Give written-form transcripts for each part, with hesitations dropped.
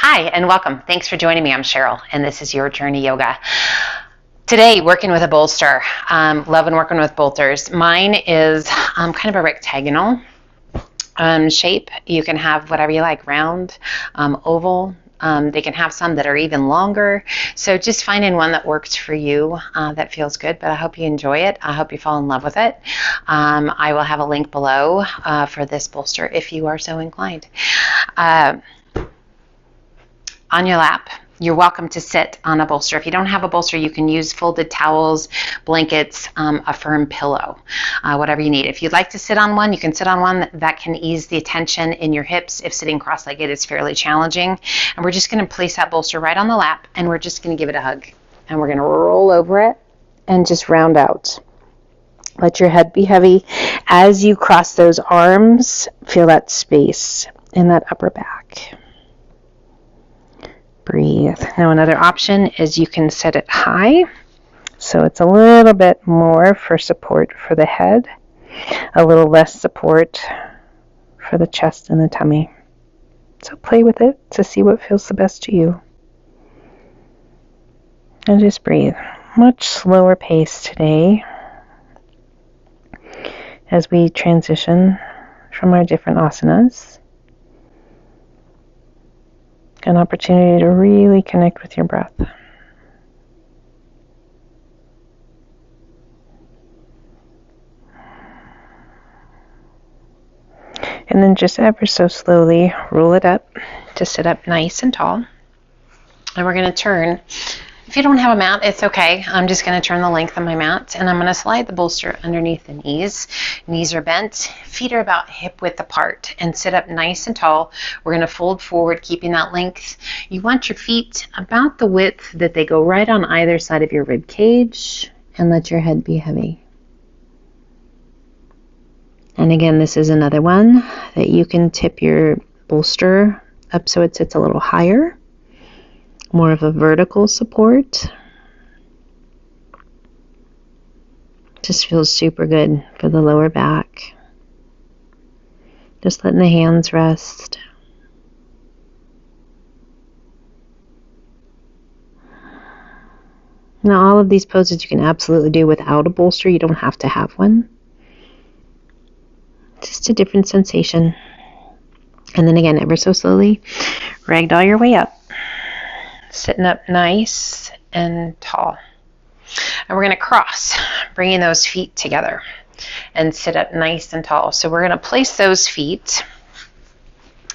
Hi, and welcome. Thanks for joining me. I'm Cheryl, and this is Your Journey Yoga. Today, working with a bolster. Loving working with bolsters. Mine is kind of a rectagonal shape. You can have whatever you like, round, oval. They can have some that are even longer. So just finding one that works for you that feels good, but I hope you enjoy it. I hope you fall in love with it. I will have a link below for this bolster if you are so inclined. On your lap, you're welcome to sit on a bolster. If you don't have a bolster, you can use folded towels, blankets, a firm pillow, whatever you need. If you'd like to sit on one, you can sit on one that can ease the tension in your hips if sitting cross-legged is fairly challenging. And we're just going to place that bolster right on the lap, and we're just going to give it a hug. And we're going to roll over it and just round out. Let your head be heavy. As you cross those arms, feel that space in that upper back. Breathe. Now another option is you can set it high, so it's a little bit more for support for the head, a little less support for the chest and the tummy. So play with it to see what feels the best to you. And just breathe. Much slower pace today as we transition from our different asanas. An opportunity to really connect with your breath. And then just ever so slowly roll it up to sit up nice and tall. And we're going to turn. If you don't have a mat, it's okay. I'm just going to turn the length of my mat, and I'm going to slide the bolster underneath the knees. Knees are bent, feet are about hip width apart, and sit up nice and tall. We're going to fold forward, keeping that length. You want your feet about the width that they go right on either side of your rib cage, and let your head be heavy. And again, this is another one that you can tip your bolster up so it sits a little higher. More of a vertical support. Just feels super good for the lower back. Just letting the hands rest. Now all of these poses you can absolutely do without a bolster. You don't have to have one. Just a different sensation. And then again, ever so slowly, ragdoll your way up. Sitting up nice and tall. And we're going to cross, bringing those feet together and sit up nice and tall. So we're going to place those feet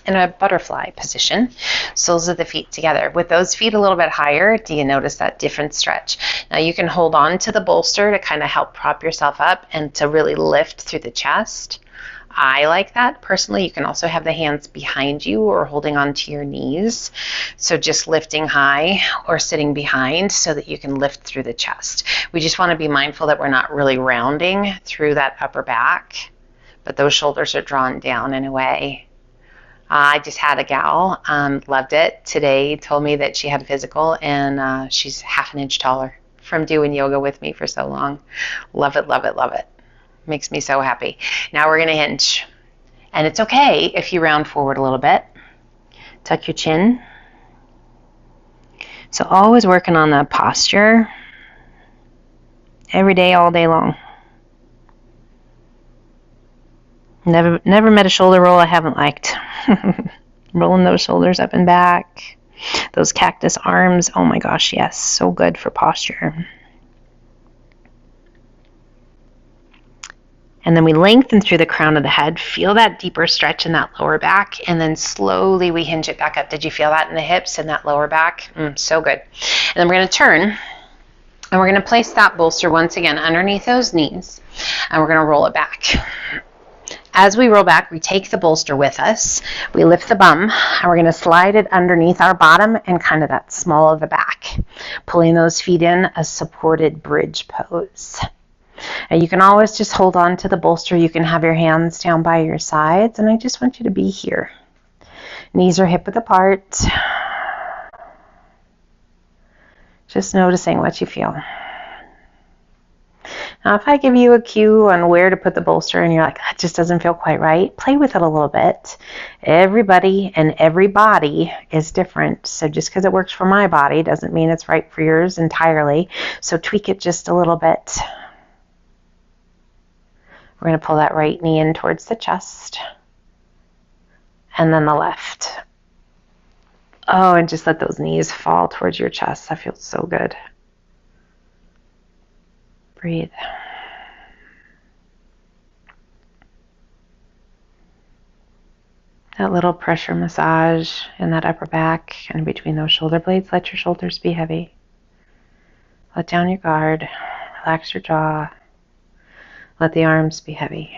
in a butterfly position, soles of the feet together. With those feet a little bit higher, do you notice that different stretch? Now you can hold on to the bolster to kind of help prop yourself up and to really lift through the chest. I like that personally. You can also have the hands behind you or holding onto your knees. So just lifting high or sitting behind so that you can lift through the chest. We just want to be mindful that we're not really rounding through that upper back, but those shoulders are drawn down in a way. I just had a gal, loved it today, told me that she had a physical and she's half an inch taller from doing yoga with me for so long. Love it, love it, love it. Makes me so happy. Now we're going to hinge. And it's okay if you round forward a little bit. Tuck your chin. So always working on that posture. Every day, all day long. Never met a shoulder roll I haven't liked. Rolling those shoulders up and back. Those cactus arms. Oh my gosh, yes. So good for posture. And then we lengthen through the crown of the head. Feel that deeper stretch in that lower back. And then slowly we hinge it back up. Did you feel that in the hips and that lower back? So good. And then we're going to turn. And we're going to place that bolster once again underneath those knees. And we're going to roll it back. As we roll back, we take the bolster with us. We lift the bum. And we're going to slide it underneath our bottom and kind of that small of the back. Pulling those feet in, a supported bridge pose. And you can always just hold on to the bolster. You can have your hands down by your sides. And I just want you to be here. Knees are hip width apart. Just noticing what you feel. Now Now, if I give you a cue on where to put the bolster and you're like, that just doesn't feel quite right, play with it a little bit. Everybody and every body is different. So just because it works for my body doesn't mean it's right for yours entirely. So tweak it just a little bit. We're going to pull that right knee in towards the chest. And then the left. Oh, and just let those knees fall towards your chest. That feels so good. Breathe. That little pressure massage in that upper back and between those shoulder blades. Let your shoulders be heavy. Let down your guard. Relax your jaw. Let the arms be heavy.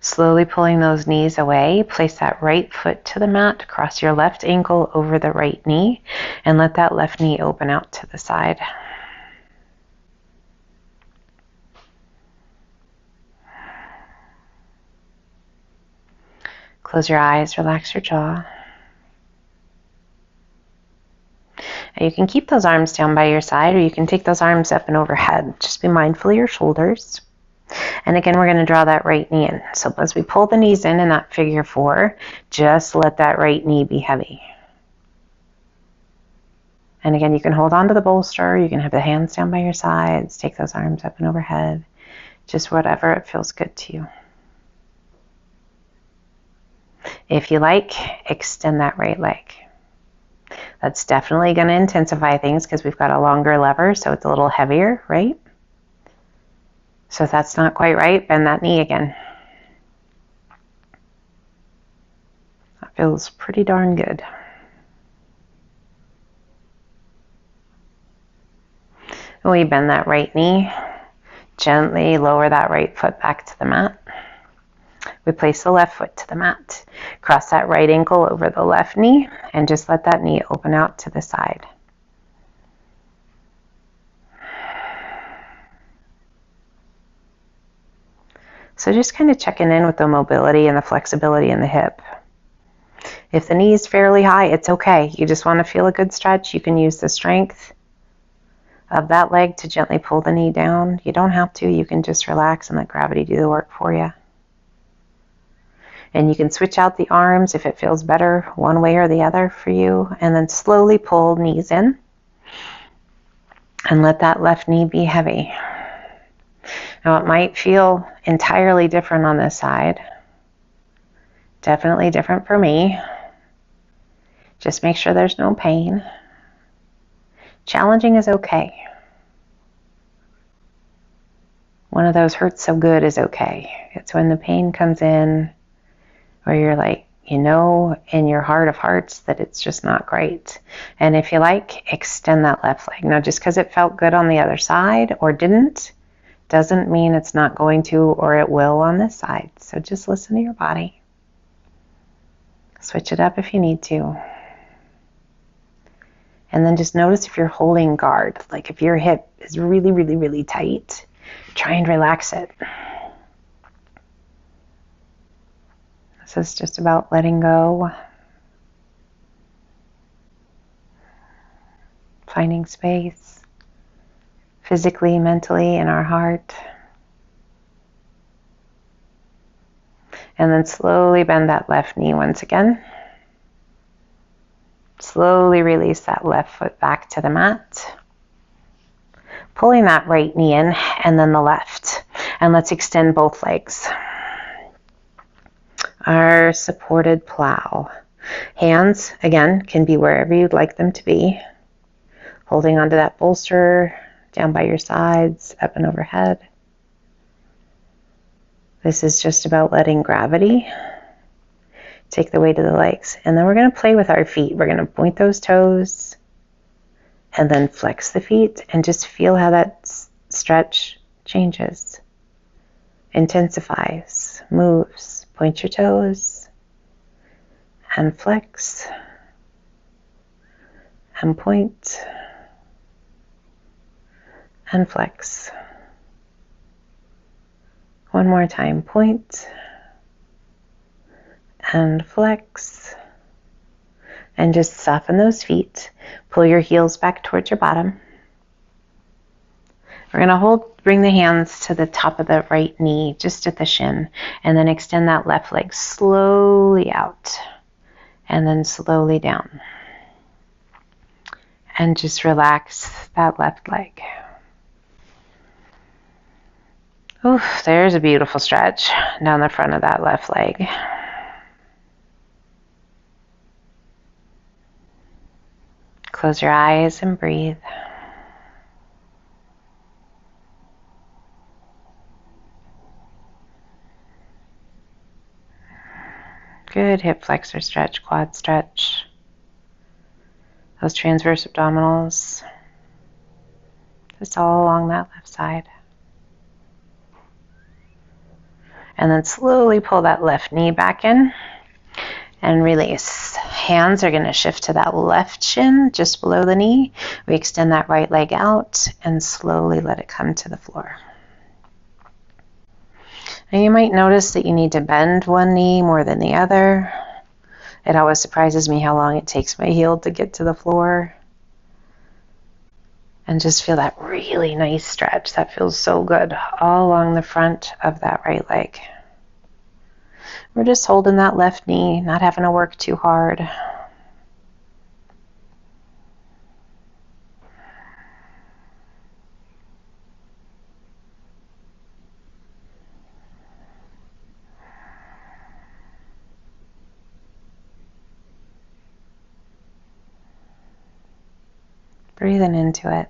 Slowly pulling those knees away, place that right foot to the mat, cross your left ankle over the right knee, and let that left knee open out to the side. Close your eyes, relax your jaw. And you can keep those arms down by your side, or you can take those arms up and overhead. Just be mindful of your shoulders. And again, we're going to draw that right knee in. So as we pull the knees in that figure 4, just let that right knee be heavy. And again, you can hold on to the bolster. You can have the hands down by your sides. Take those arms up and overhead. Just whatever it feels good to you. If you like, extend that right leg. That's definitely going to intensify things because we've got a longer lever, so it's a little heavier, right? So if that's not quite right, bend that knee again. That feels pretty darn good. When we bend that right knee, gently lower that right foot back to the mat. We place the left foot to the mat. Cross that right ankle over the left knee and just let that knee open out to the side. So just kind of checking in with the mobility and the flexibility in the hip. If the knee is fairly high, it's okay. You just want to feel a good stretch. You can use the strength of that leg to gently pull the knee down. You don't have to. You can just relax and let gravity do the work for you. And you can switch out the arms if it feels better one way or the other for you. And then slowly pull knees in. And let that left knee be heavy. Now it might feel entirely different on this side. Definitely different for me. Just make sure there's no pain. Challenging is okay. One of those hurts so good is okay. It's when the pain comes in where you're like, you know in your heart of hearts that it's just not great. And if you like, extend that left leg. Now just because it felt good on the other side or didn't, doesn't mean it's not going to or it will on this side. So just listen to your body. Switch it up if you need to. And then just notice if you're holding guard. Like if your hip is really, really, really tight, try and relax it. This is just about letting go. Finding space. Physically, mentally, in our heart. And then slowly bend that left knee once again. Slowly release that left foot back to the mat. Pulling that right knee in and then the left. And let's extend both legs. Our supported plow. Hands, again, can be wherever you'd like them to be. Holding onto that bolster. Down by your sides, up and overhead. This is just about letting gravity take the weight of the legs. And then we're going to play with our feet. We're going to point those toes and then flex the feet and just feel how that stretch changes, intensifies, moves. Point your toes and flex and point. And flex. One more time, point and flex And just soften those feet. Pull your heels back towards your bottom. We're going to bring the hands to the top of the right knee, just at the shin, and then extend that left leg slowly out, and then slowly down. And just relax that left leg. Oof, there's a beautiful stretch down the front of that left leg. Close your eyes and breathe. Good hip flexor stretch, quad stretch. Those transverse abdominals, just all along that left side. And then slowly pull that left knee back in and release. Hands are going to shift to that left shin, just below the knee. We extend that right leg out and slowly let it come to the floor. And you might notice that you need to bend one knee more than the other. It always surprises me how long it takes my heel to get to the floor. And just feel that really nice stretch. That feels so good all along the front of that right leg. We're just holding that left knee, not having to work too hard. Breathing into it.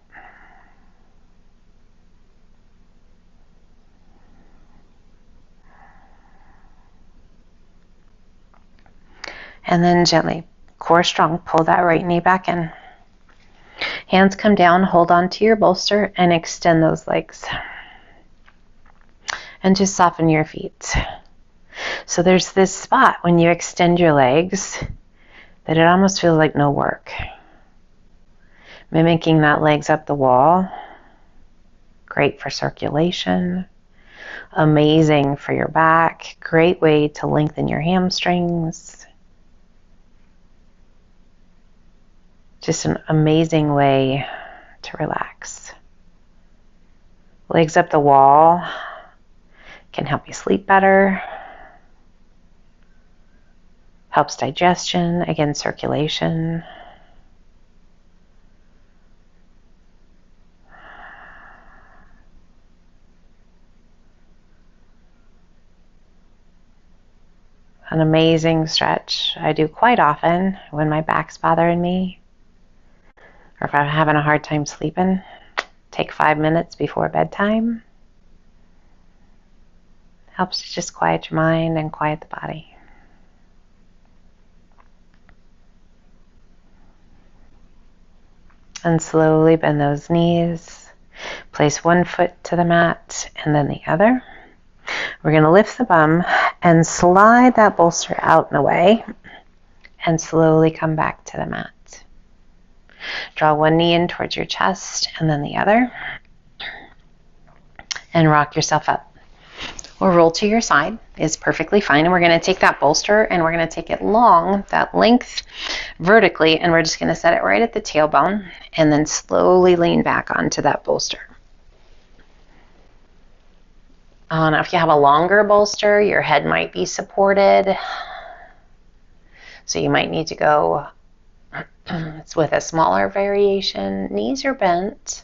And then gently, core strong, pull that right knee back in. Hands come down, hold on to your bolster, and extend those legs. And just soften your feet. So there's this spot when you extend your legs that it almost feels like no work. Mimicking that legs up the wall. Great for circulation. Amazing for your back. Great way to lengthen your hamstrings. Just an amazing way to relax. Legs up the wall can help you sleep better. Helps digestion, again, circulation. An amazing stretch I do quite often when my back's bothering me, or if I'm having a hard time sleeping. Take 5 minutes before bedtime. Helps to just quiet your mind and quiet the body. And slowly bend those knees. Place one foot to the mat and then the other. We're going to lift the bum and slide that bolster out and away and slowly come back to the mat. Draw one knee in towards your chest and then the other. And rock yourself up. Or roll to your side is perfectly fine. And we're going to take that bolster and we're going to take it long, that length, vertically, and we're just going to set it right at the tailbone and then slowly lean back onto that bolster. Now, if you have a longer bolster, your head might be supported. So you might need to go with a smaller variation. Knees are bent.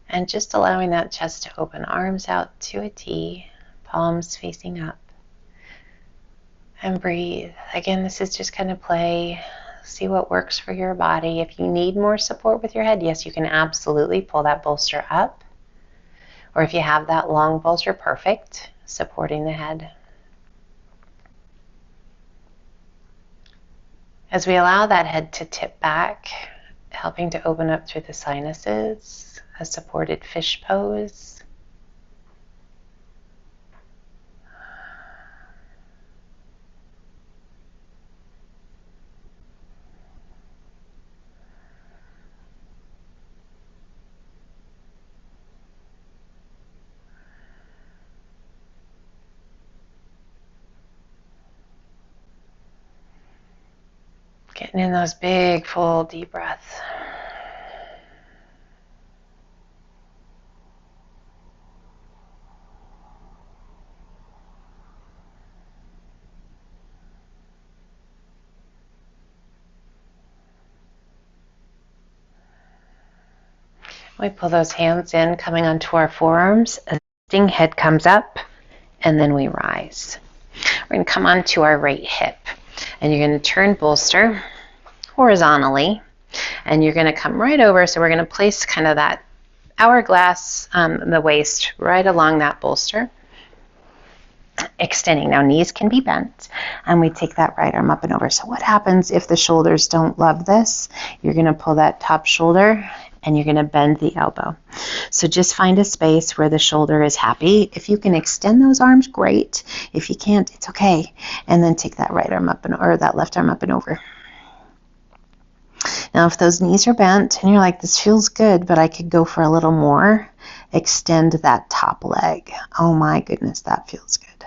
And just allowing that chest to open, arms out to a T, palms facing up. And breathe. Again, this is just kind of play. See what works for your body. If you need more support with your head, yes, you can absolutely pull that bolster up. Or if you have that long bolster, perfect, supporting the head. As we allow that head to tip back, helping to open up through the sinuses, a supported fish pose. Get Taking in those big, full, deep breaths. We pull those hands in, coming onto our forearms. A lifting head comes up, and then we rise. We're going to come onto our right hip, and you're going to turn bolster horizontally, and you're going to come right over. So we're going to place kind of that hourglass, the waist, right along that bolster, extending. Now knees can be bent, and we take that right arm up and over. So what happens if the shoulders don't love this? You're going to pull that top shoulder, and you're going to bend the elbow. So just find a space where the shoulder is happy. If you can extend those arms, great. If you can't, it's okay. And then take that right arm up or that left arm up and over. Now, if those knees are bent and you're like, this feels good, but I could go for a little more, extend that top leg. Oh my goodness, that feels good.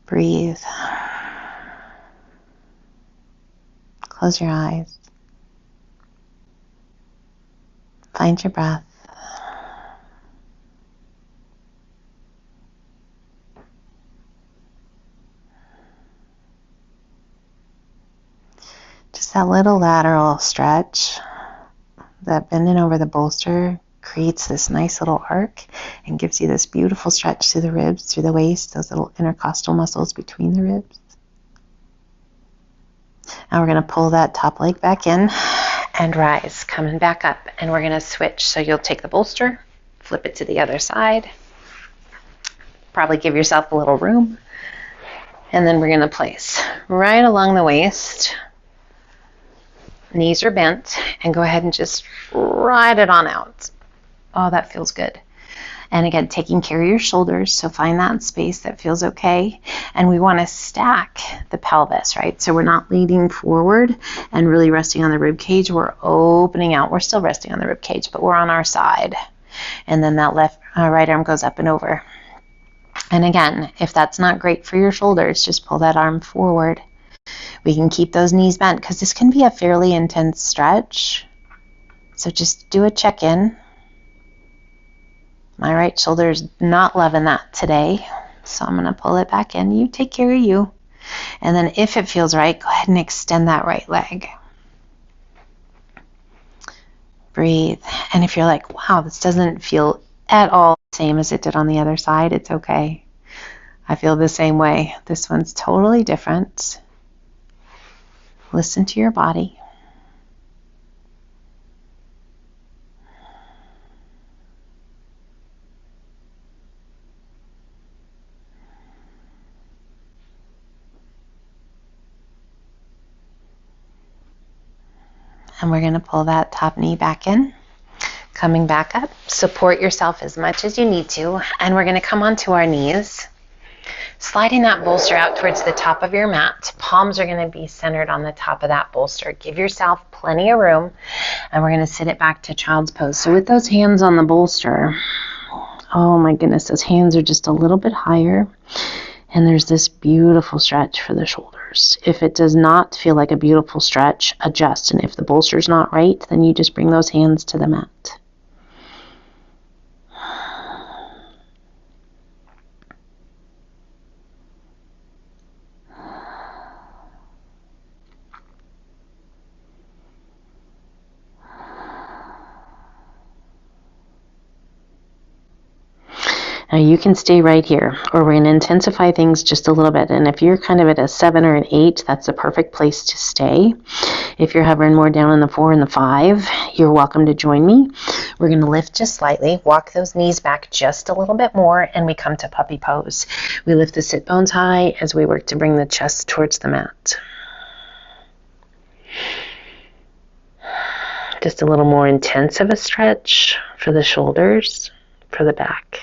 Breathe. Close your eyes. Find your breath. Just that little lateral stretch, that bending over the bolster creates this nice little arc and gives you this beautiful stretch through the ribs, through the waist, those little intercostal muscles between the ribs. Now we're going to pull that top leg back in and rise, coming back up, and we're going to switch. So you'll take the bolster, flip it to the other side, probably give yourself a little room, and then we're going to place right along the waist. Knees are bent, and go ahead and just ride it on out. Oh, that feels good. And again, taking care of your shoulders, so find that space that feels okay. And we want to stack the pelvis, right? So we're not leaning forward and really resting on the rib cage. We're opening out. We're still resting on the rib cage, but we're on our side. And then that right arm goes up and over. And again, if that's not great for your shoulders, just pull that arm forward. We can keep those knees bent because this can be a fairly intense stretch. So just do a check-in. My right shoulder is not loving that today, so I'm going to pull it back in. You take care of you. And then if it feels right, go ahead and extend that right leg. Breathe. And if you're like, wow, this doesn't feel at all the same as it did on the other side, it's okay. I feel the same way. This one's totally different. Listen to your body. And we're going to pull that top knee back in, coming back up. Support yourself as much as you need to. And we're going to come onto our knees, sliding that bolster out towards the top of your mat. Palms are going to be centered on the top of that bolster. Give yourself plenty of room. And we're going to sit it back to child's pose. So with those hands on the bolster, oh my goodness, those hands are just a little bit higher. And there's this beautiful stretch for the shoulders. If it does not feel like a beautiful stretch, adjust. And if the bolster's not right, then you just bring those hands to the mat. Now you can stay right here, or we're going to intensify things just a little bit. And if you're kind of at a 7 or an 8, that's the perfect place to stay. If you're hovering more down in the 4 and the 5, you're welcome to join me. We're going to lift just slightly, walk those knees back just a little bit more, and we come to puppy pose. We lift the sit bones high as we work to bring the chest towards the mat. Just a little more intense of a stretch for the shoulders, for the back.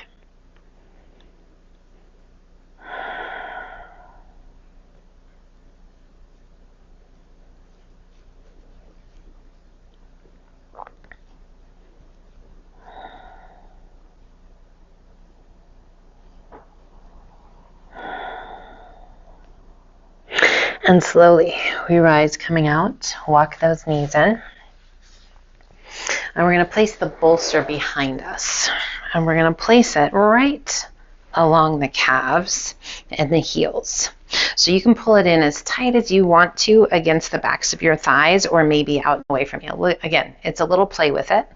And slowly we rise coming out, walk those knees in. And we're going to place the bolster behind us. And we're going to place it right along the calves and the heels. So you can pull it in as tight as you want to against the backs of your thighs or maybe out and away from you. Again, it's a little play with it.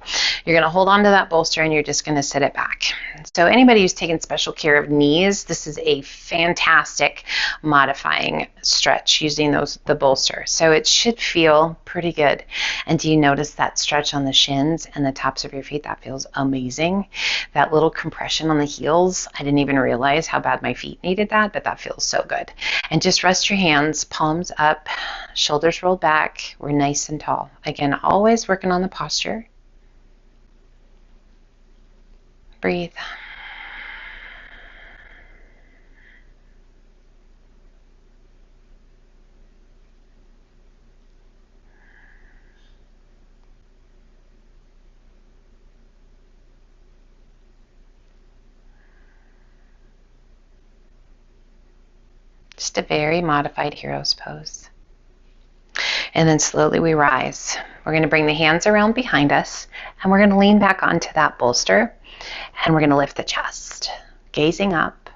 You're going to hold on to that bolster and you're just going to sit it back. So anybody who's taken special care of knees, this is a fantastic modifying stretch using the bolster. So it should feel pretty good. And do you notice that stretch on the shins and the tops of your feet? That feels amazing. That little compression on the heels, I didn't even realize how bad my feet needed that, but that feels so good. And just rest your hands, palms up, shoulders rolled back. We're nice and tall. Again, always working on the posture. Breathe. Just a very modified hero's pose. And then slowly we rise. We're going to bring the hands around behind us and we're going to lean back onto that bolster and we're going to lift the chest, gazing up,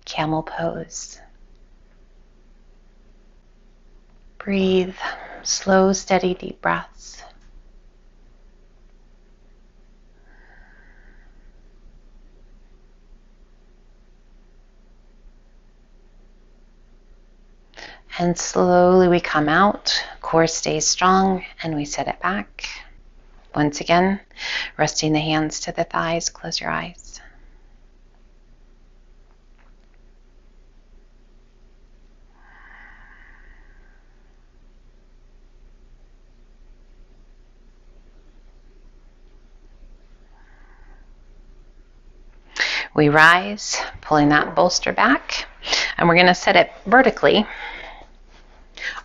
camel pose. Breathe, slow, steady, deep breaths. And slowly we come out, core stays strong, and we set it back. Once again, resting the hands to the thighs, close your eyes. We rise, pulling that bolster back, and we're going to set it vertically,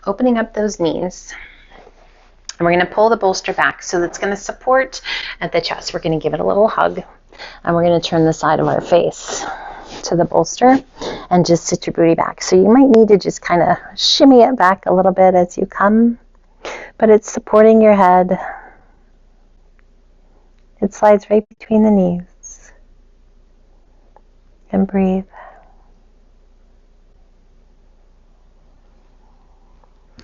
opening up those knees. And we're going to pull the bolster back so that's going to support at the chest. We're going to give it a little hug and we're going to turn the side of our face to the bolster and just sit your booty back. So you might need to just kind of shimmy it back a little bit as you come, but it's supporting your head. It slides right between the knees. And breathe.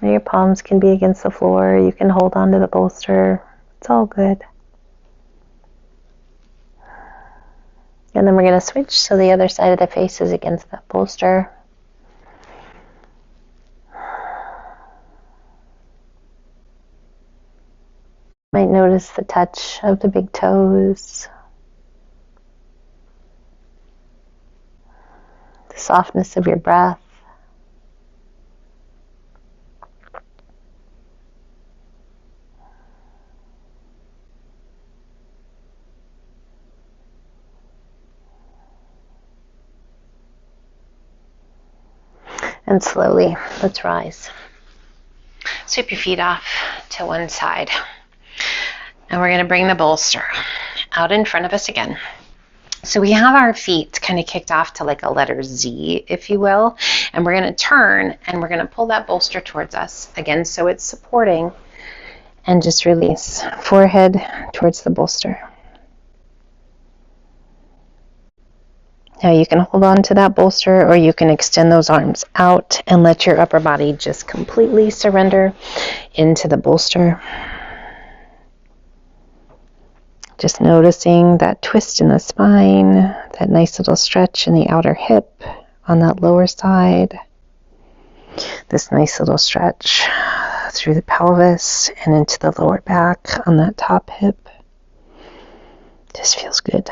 Your palms can be against the floor. You can hold on to the bolster. It's all good. And then we're going to switch so the other side of the face is against that bolster. Might notice the touch of the big toes. The softness of your breath. And slowly, let's rise. Sweep your feet off to one side. And we're going to bring the bolster out in front of us again. So we have our feet kind of kicked off to like a letter Z, if you will. And we're going to turn and we're going to pull that bolster towards us again so it's supporting. And just release. Forehead towards the bolster. Now you can hold on to that bolster or you can extend those arms out and let your upper body just completely surrender into the bolster. Just noticing that twist in the spine, that nice little stretch in the outer hip on that lower side. This nice little stretch through the pelvis and into the lower back on that top hip. Just feels good.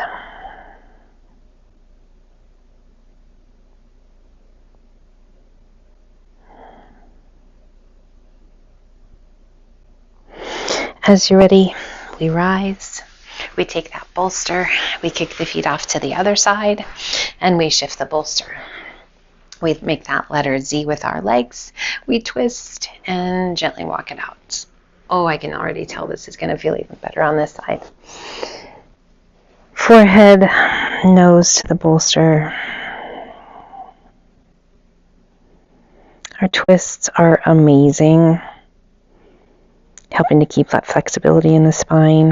As you're ready, we rise, we take that bolster, we kick the feet off to the other side, and we shift the bolster. We make that letter Z with our legs, we twist and gently walk it out. Oh, I can already tell this is going to feel even better on this side. Forehead, nose to the bolster. Our twists are amazing, helping to keep that flexibility in the spine,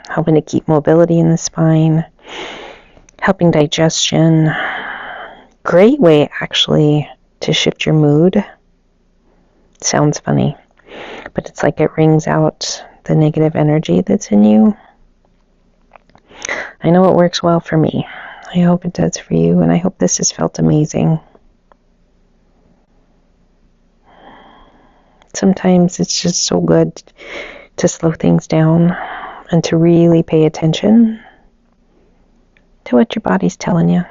helping to keep mobility in the spine, helping digestion. Great way, actually, to shift your mood. Sounds funny, but it's like it wrings out the negative energy that's in you. I know it works well for me. I hope it does for you, and I hope this has felt amazing. Sometimes it's just so good to slow things down and to really pay attention to what your body's telling you.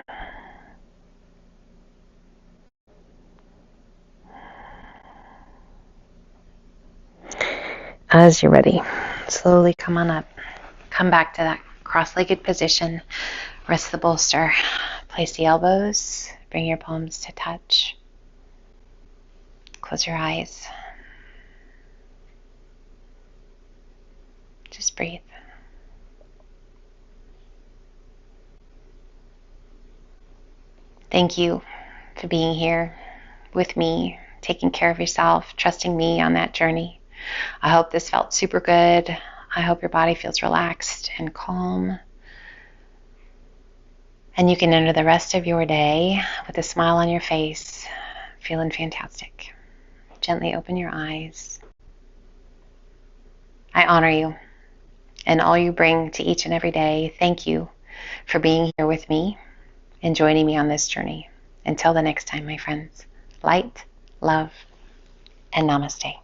As you're ready, slowly come on up. Come back to that cross-legged position. Rest the bolster. Place the elbows. Bring your palms to touch. Close your eyes. Just breathe. Thank you for being here with me, taking care of yourself, trusting me on that journey. I hope this felt super good. I hope your body feels relaxed and calm. And you can enter the rest of your day with a smile on your face, feeling fantastic. Gently open your eyes. I honor you and all you bring to each and every day. Thank you for being here with me and joining me on this journey. Until the next time, my friends, light, love, and namaste.